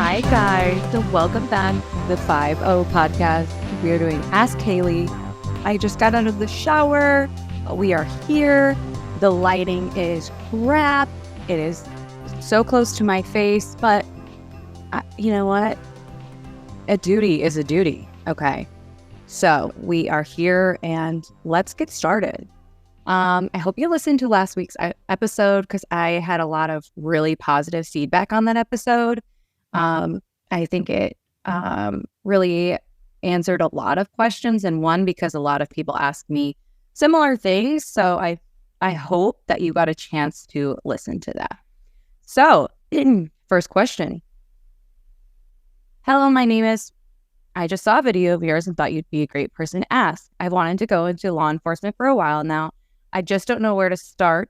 Hi, guys. So welcome back to the 5-0 podcast. We are doing Ask Haley. I just got out of the shower. We are here. The lighting is crap. It is so close to my face, but you know what? A duty is a duty. Okay. So we are here and let's get started. I hope you listened to last week's episode because I had a lot of really positive feedback on that episode. I think it really answered a lot of questions, and one because a lot of people asked me similar things. So I hope that you got a chance to listen to that. So, first question. Hello, my name is. I just saw a video of yours and thought you'd be a great person to ask. I've wanted to go into law enforcement for a while now. I just don't know where to start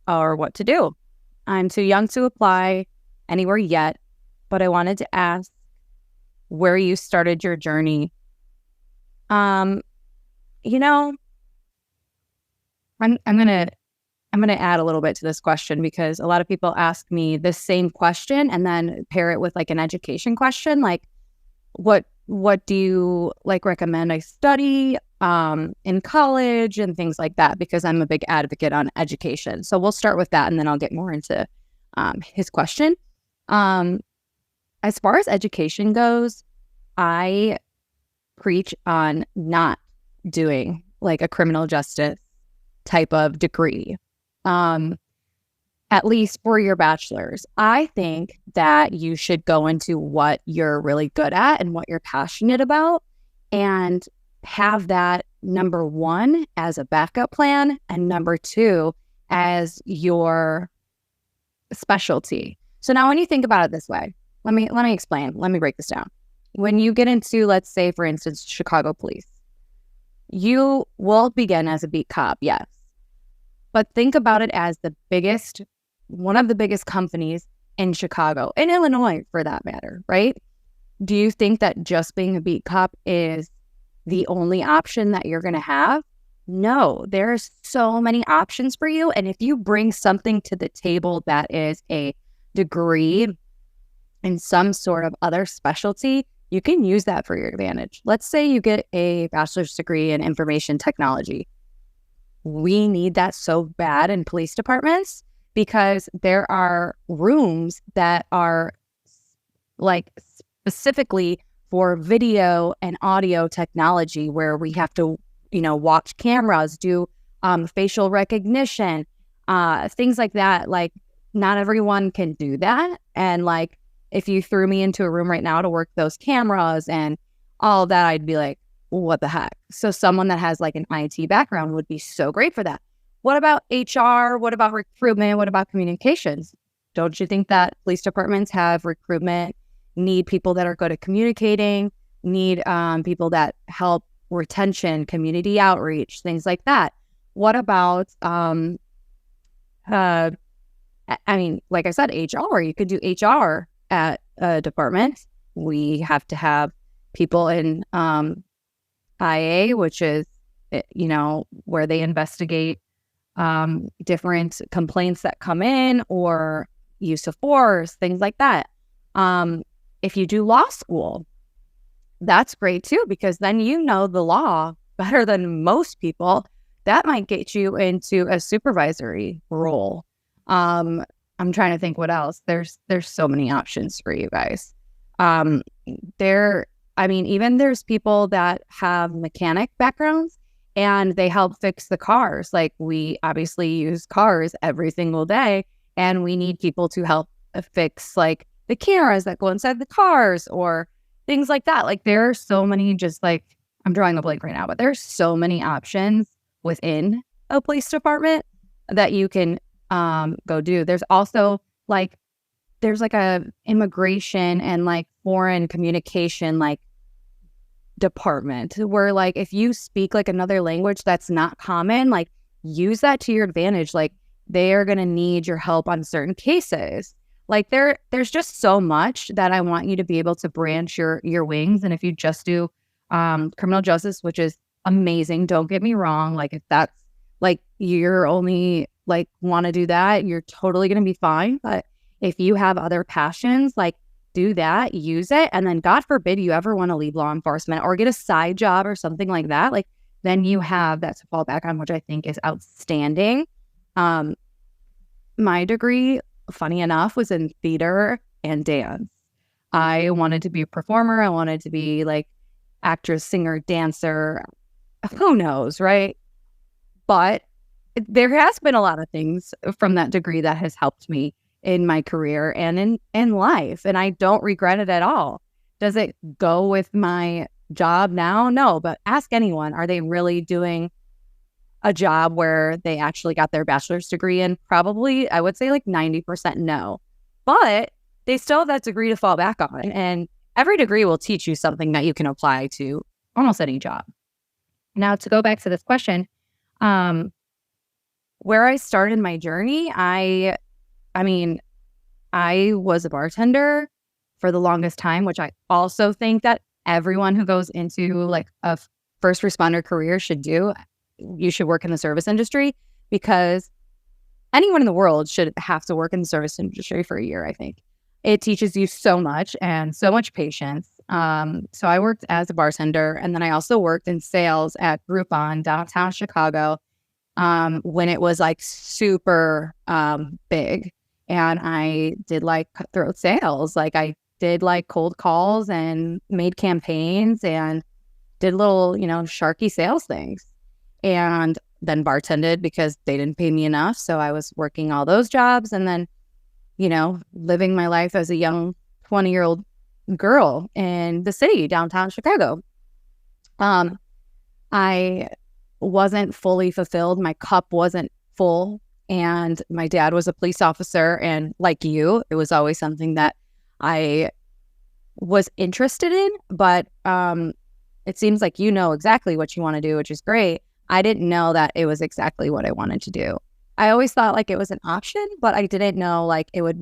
or what to do. I'm too young to apply anywhere yet, but I wanted to ask where you started your journey. I'm gonna add a little bit to this question because a lot of people ask me this same question and then pair it with like an education question, like what do you recommend I study in college and things like that, because I'm a big advocate on education. So we'll start with that and then I'll get more into his question. As far as education goes, I preach on not doing like a criminal justice type of degree, at least for your bachelor's. I think that you should go into what you're really good at and what you're passionate about and have that number one as a backup plan and number two as your specialty. So now when you think about it this way, let me explain. Let me break this down. When you get into, let's say, for instance, Chicago police, you will begin as a beat cop, yes. But think about it as one of the biggest companies in Chicago, in Illinois for that matter, right? Do you think that just being a beat cop is the only option that you're going to have? No, there's so many options for you. And if you bring something to the table that is a degree in some sort of other specialty, you can use that for your advantage. Let's say you get a bachelor's degree in information technology. We need that so bad in police departments because there are rooms that are like specifically for video and audio technology where we have to, watch cameras, do facial recognition, things like that. Like not everyone can do that. And like, if you threw me into a room right now to work those cameras and all that, I'd be like, what the heck? So someone that has like an IT background would be so great for that. What about HR? What about recruitment? What about communications? Don't you think that police departments have recruitment, need people that are good at communicating, need people that help retention, community outreach, things like that? What about, like I said, HR, you could do HR at a department. We have to have people in IA, which is, where they investigate different complaints that come in or use of force, things like that. If you do law school, that's great too, because then the law better than most people. That might get you into a supervisory role. I'm trying to think what else. There's so many options for you guys. Even there's people that have mechanic backgrounds and they help fix the cars. Like we obviously use cars every single day and we need people to help fix like the cameras that go inside the cars or things like that. Like there are so many, just like I'm drawing a blank right now, but there's so many options within a police department that you can go do. There's also there's a immigration and like foreign communication like department where like if you speak like another language that's not common, like use that to your advantage. Like they are going to need your help on certain cases. Like there's just so much that I want you to be able to branch your wings. And if you just do criminal justice, which is amazing, don't get me wrong, like if that's like you're only like want to do that, you're totally going to be fine. But if you have other passions, like do that, use it. And then God forbid you ever want to leave law enforcement or get a side job or something like that. Like then you have that to fall back on, which I think is outstanding. My degree, funny enough, was in theater and dance. I wanted to be a performer. I wanted to be like actress, singer, dancer. Who knows, right? But there has been a lot of things from that degree that has helped me in my career and in life. And I don't regret it at all. Does it go with my job now? No, but ask anyone, are they really doing a job where they actually got their bachelor's degree in? Probably, I would say like 90% no. But they still have that degree to fall back on. And every degree will teach you something that you can apply to almost any job. Now, to go back to this question, where I started my journey, I mean, I was a bartender for the longest time, which I also think that everyone who goes into like a first responder career should do. You should work in the service industry because anyone in the world should have to work in the service industry for a year, I think. It teaches you so much and so much patience. So I worked as a bartender, and then I also worked in sales at Groupon downtown Chicago when it was like super big. And I did like cutthroat sales. Like I did like cold calls and made campaigns and did little, sharky sales things. And then bartended because they didn't pay me enough. So I was working all those jobs and then, living my life as a young 20-year-old girl in the city, downtown Chicago. I wasn't fully fulfilled. My cup wasn't full. And my dad was a police officer. And like you, it was always something that I was interested in. But it seems like you know exactly what you want to do, which is great. I didn't know that it was exactly what I wanted to do. I always thought like it was an option, but I didn't know like it would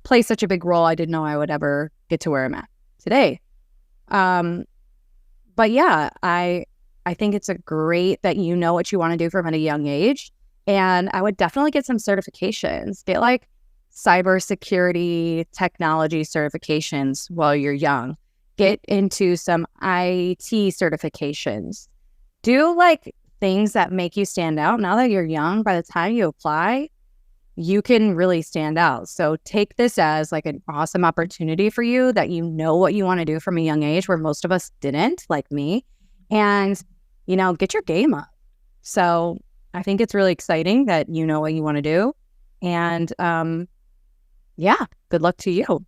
play such a big role. I didn't know I would ever get to where I'm at today. But yeah, I think it's a great that you know what you want to do from at a young age. And I would definitely get some certifications. Get like cybersecurity technology certifications while you're young. Get into some IT certifications. Do like things that make you stand out. Now that you're young, by the time you apply, you can really stand out. So take this as like an awesome opportunity for you that you know what you want to do from a young age where most of us didn't, like me. And, get your game up. So I think it's really exciting that you know what you want to do. And yeah, good luck to you.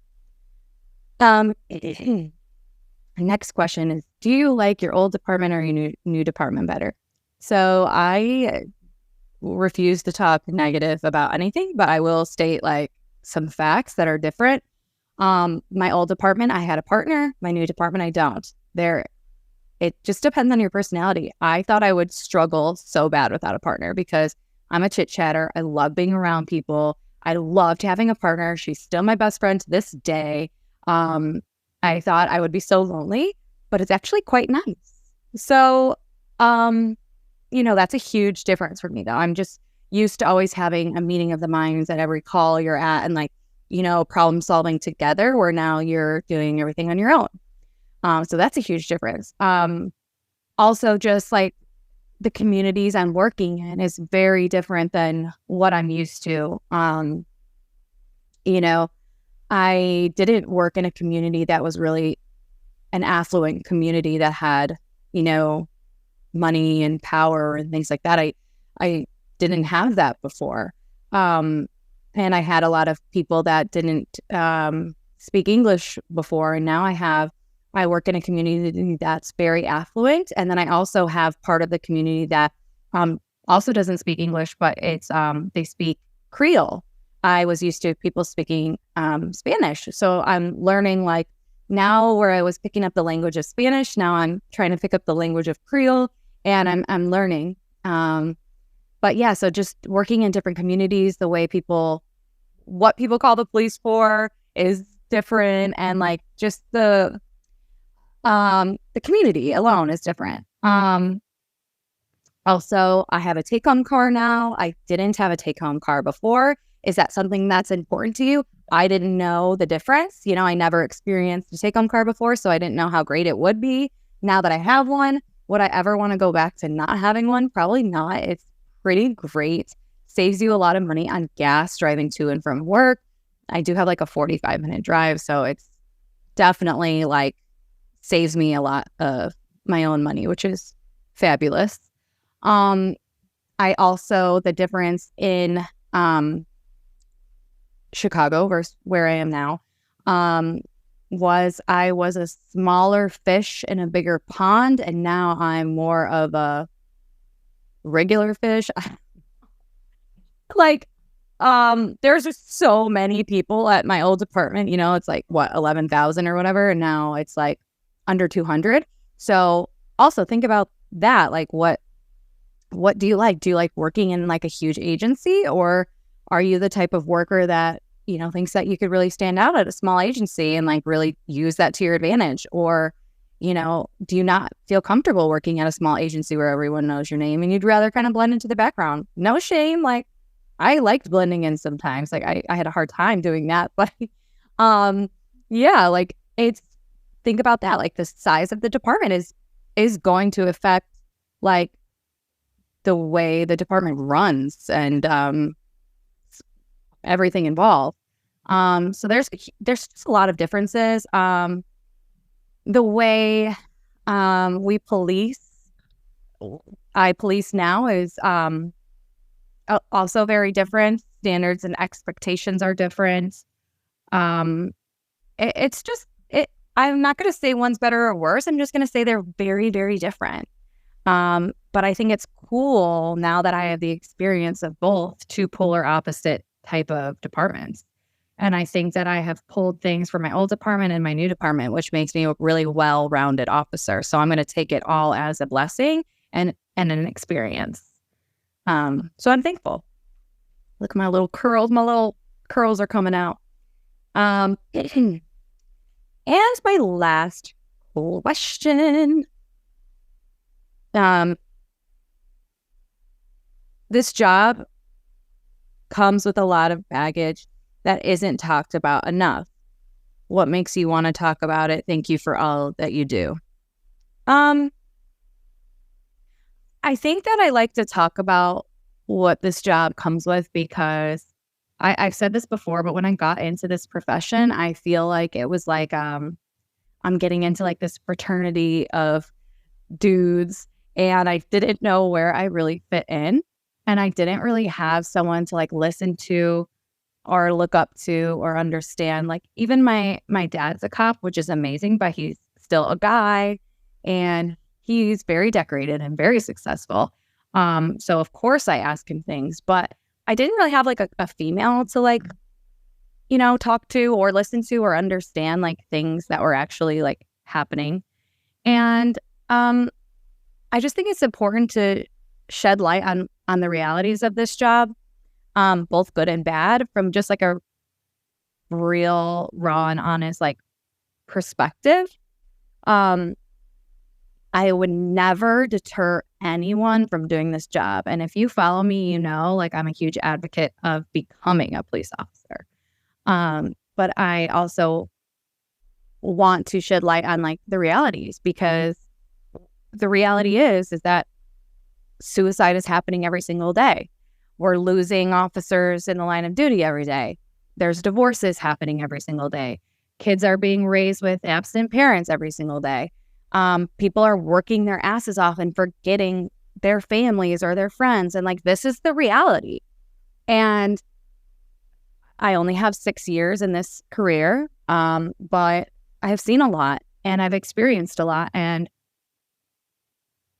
Next question is, do you like your old department or your new department better? So I refuse to talk negative about anything, but I will state like some facts that are different. My old department, I had a partner. My new department, I don't. It just depends on your personality. I thought I would struggle so bad without a partner because I'm a chit chatter. I love being around people. I loved having a partner. She's still my best friend to this day. I thought I would be so lonely, but it's actually quite nice. So, that's a huge difference for me though. I'm just used to always having a meeting of the minds at every call you're at and like, problem solving together where now you're doing everything on your own. So that's a huge difference. Also just like the communities I'm working in is very different than what I'm used to. I didn't work in a community that was really an affluent community that had, money and power and things like that. I didn't have that before. And I had a lot of people that didn't speak English before. And now I work in a community that's very affluent. And then I also have part of the community that also doesn't speak English, but they speak Creole. I was used to people speaking Spanish. So I'm learning like now where I was picking up the language of Spanish, now I'm trying to pick up the language of Creole and I'm learning. But yeah, so just working in different communities, the way what people call the police for is different. And like just the community alone is different. Also, I have a take-home car now. I didn't have a take-home car before. Is that something that's important to you? I didn't know the difference. You know, I never experienced a take-home car before, so I didn't know how great it would be. Now that I have one, would I ever want to go back to not having one? Probably not. It's pretty great. Saves you a lot of money on gas driving to and from work. I do have like a 45-minute drive, so it's definitely like saves me a lot of my own money, which is fabulous. I also, the difference in Chicago versus where I am now, was I was a smaller fish in a bigger pond, and now I'm more of a regular fish. Like, there's just so many people at my old department, you know, it's like, what, 11,000 or whatever, and now it's like under 200. So also think about that. Like, what do you like? Do you like working in like a huge agency, or are you the type of worker that, you know, thinks that you could really stand out at a small agency and like really use that to your advantage? Or, you know, do you not feel comfortable working at a small agency where everyone knows your name and you'd rather kind of blend into the background? No shame. Like, I liked blending in sometimes. Like, I had a hard time doing that, but yeah, like, it's, think about that. Like, the size of the department is going to affect like the way the department runs and everything involved. So there's just a lot of differences. The way I police now is also very different. Standards and expectations are different. It's just it. I'm not going to say one's better or worse. I'm just going to say they're very, very different. But I think it's cool now that I have the experience of both two polar opposite type of departments. And I think that I have pulled things from my old department and my new department, which makes me a really well-rounded officer. So I'm going to take it all as a blessing and an experience. So I'm thankful. Look at my little curls. My little curls are coming out. And my last question. This job comes with a lot of baggage that isn't talked about enough. What makes you want to talk about it? Thank you for all that you do. I think that I like to talk about what this job comes with because I've said this before, but when I got into this profession, I feel like it was like I'm getting into like this fraternity of dudes, and I didn't know where I really fit in. And I didn't really have someone to like listen to or look up to or understand. Like, even my dad's a cop, which is amazing, but he's still a guy and he's very decorated and very successful. So of course I ask him things, but I didn't really have like a female to like, you know, talk to or listen to or understand like things that were actually like happening. And I just think it's important to shed light on the realities of this job, both good and bad, from just like a real, raw and honest like perspective. I would never deter anyone from doing this job. And if you follow me, you know, like, I'm a huge advocate of becoming a police officer. But I also want to shed light on like the realities, because the reality is that suicide is happening every single day. We're losing officers in the line of duty every day. There's divorces happening every single day. Kids are being raised with absent parents every single day. People are working their asses off and forgetting their families or their friends. And like, this is the reality. And I only have 6 years in this career, but I have seen a lot and I've experienced a lot. And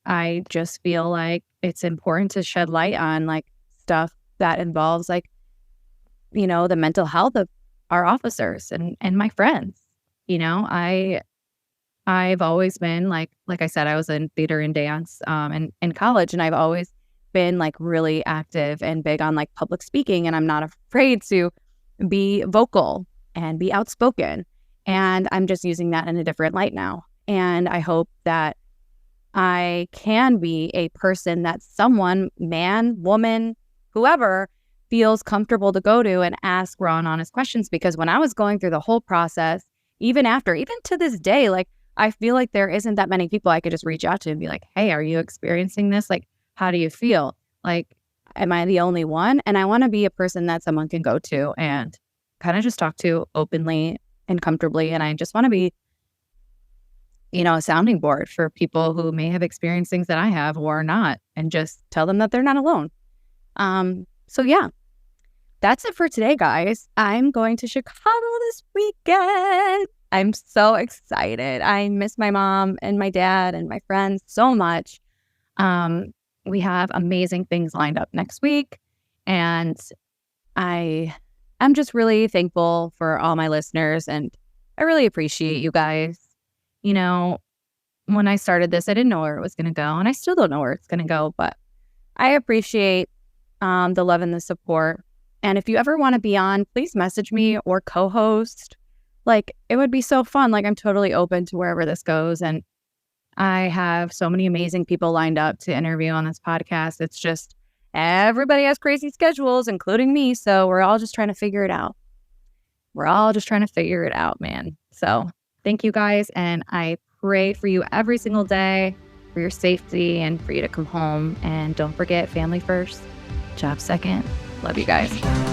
I just feel like it's important to shed light on like stuff that involves like, you know, the mental health of our officers and my friends. You know, I've always been like I said, I was in theater and dance in college, and I've always been like really active and big on like public speaking, and I'm not afraid to be vocal and be outspoken. And I'm just using that in a different light now. And I hope that I can be a person that someone, man, woman, whoever, feels comfortable to go to and ask raw and honest questions. Because when I was going through the whole process, even to this day, like, I feel like there isn't that many people I could just reach out to and be like, hey, are you experiencing this? Like, how do you feel? Like, am I the only one? And I want to be a person that someone can go to and kind of just talk to openly and comfortably. And I just want to be, a sounding board for people who may have experienced things that I have or not, and just tell them that they're not alone. So yeah, that's it for today, guys. I'm going to Chicago this weekend. I'm so excited. I miss my mom and my dad and my friends so much. We have amazing things lined up next week. And I'm just really thankful for all my listeners. And I really appreciate you guys. When I started this, I didn't know where it was going to go. And I still don't know where it's going to go. But I appreciate the love and the support. And if you ever want to be on, please message me or co-host. Like, it would be so fun. Like, I'm totally open to wherever this goes. And I have so many amazing people lined up to interview on this podcast. It's just everybody has crazy schedules, including me. So we're all just trying to figure it out. Man. So thank you guys. And I pray for you every single day, for your safety and for you to come home. And don't forget, family first, job second. Love you guys.